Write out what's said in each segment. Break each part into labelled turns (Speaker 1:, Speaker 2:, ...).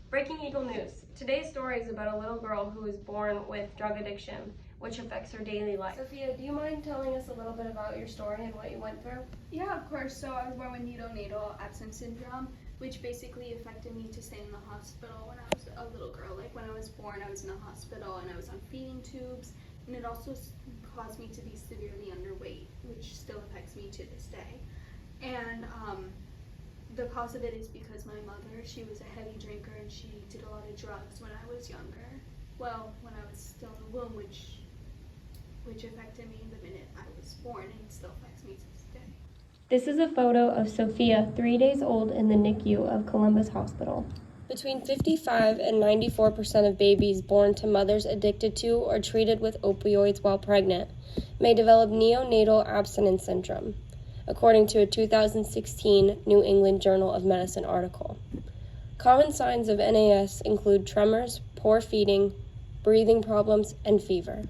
Speaker 1: Breaking Eagle News. Today's story is about a little girl who was born with drug addiction, which affects her daily life. Sophia, do you mind telling us a little bit about your story and what you went through?
Speaker 2: Yeah, of course. So I was born with neonatal absence syndrome, which basically affected me to stay in the hospital when I was a little girl. Like when I was born, I was in the hospital and I was on feeding tubes, and it also caused me to be severely underweight, which still affects me to this day. And the cause of it is because my mother, she was a heavy drinker and she did a lot of drugs when I was younger. Well, when I was still in the womb, which affected me the minute I was born and still affects me to this day.
Speaker 1: This is a photo of Sophia, 3 days old, in the NICU of Columbus Hospital. Between 55 and 94% of babies born to mothers addicted to or treated with opioids while pregnant may develop neonatal abstinence syndrome, according to a 2016 New England Journal of Medicine article. Common signs of NAS include tremors, poor feeding, breathing problems, and fever.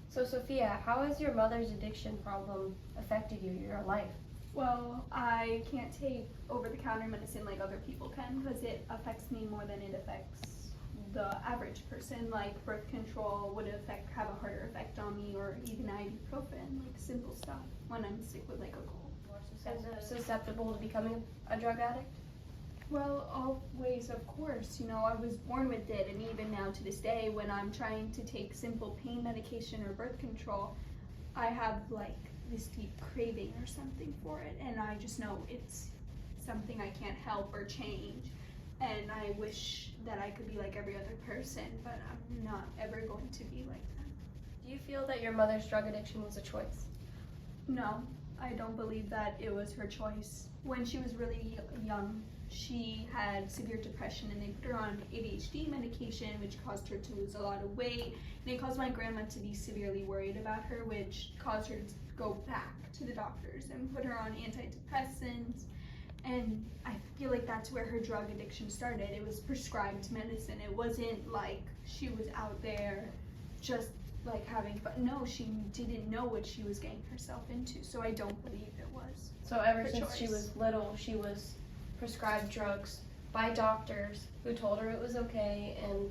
Speaker 1: So Sophia, how has your mother's addiction problem affected you, your life?
Speaker 2: Well, I can't take over-the-counter medicine like other people can because it affects me more than it affects the average person. Like birth control would have a harder effect on me, or even ibuprofen, like simple stuff when I'm sick with like a cold.
Speaker 1: More susceptible to becoming a drug addict?
Speaker 2: Well, always, of course. You know, I was born with it, and even now to this day, when I'm trying to take simple pain medication or birth control, I have like this deep craving or something for it, and I just know it's something I can't help or change, and I wish that I could be like every other person, but I'm not ever going to be like them.
Speaker 1: Do you feel that your mother's drug addiction was a choice?
Speaker 2: No, I don't believe that it was her choice. When she was really young, she had severe depression and they put her on ADHD medication, which caused her to lose a lot of weight, and it caused my grandma to be severely worried about her, which caused her to go back to the doctors and put her on antidepressants. And I feel like that's where her drug addiction started. It was prescribed medicine. It wasn't like she was out there just like having fun. No, she didn't know what she was getting herself into, so I don't believe it was.
Speaker 1: So ever
Speaker 2: her
Speaker 1: since
Speaker 2: choice.
Speaker 1: she was little, she was prescribed drugs by doctors who told her it was okay, and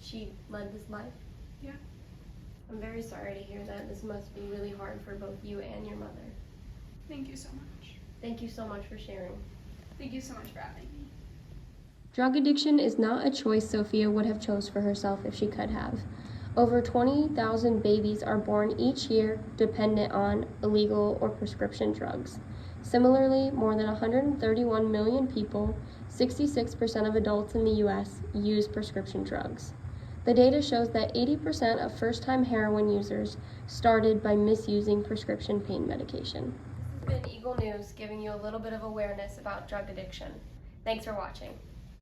Speaker 1: she led this life?
Speaker 2: Yeah.
Speaker 1: I'm very sorry to hear that. This must be really hard for both you and your mother.
Speaker 2: Thank you so much.
Speaker 1: Thank you so much for sharing.
Speaker 2: Thank you so much for having me.
Speaker 1: Drug addiction is not a choice Sophia would have chose for herself if she could have. Over 20,000 babies are born each year dependent on illegal or prescription drugs. Similarly, more than 131 million people, 66% of adults in the U.S., use prescription drugs. The data shows that 80% of first-time heroin users started by misusing prescription pain medication. This has been Eagle News, giving you a little bit of awareness about drug addiction. Thanks for watching.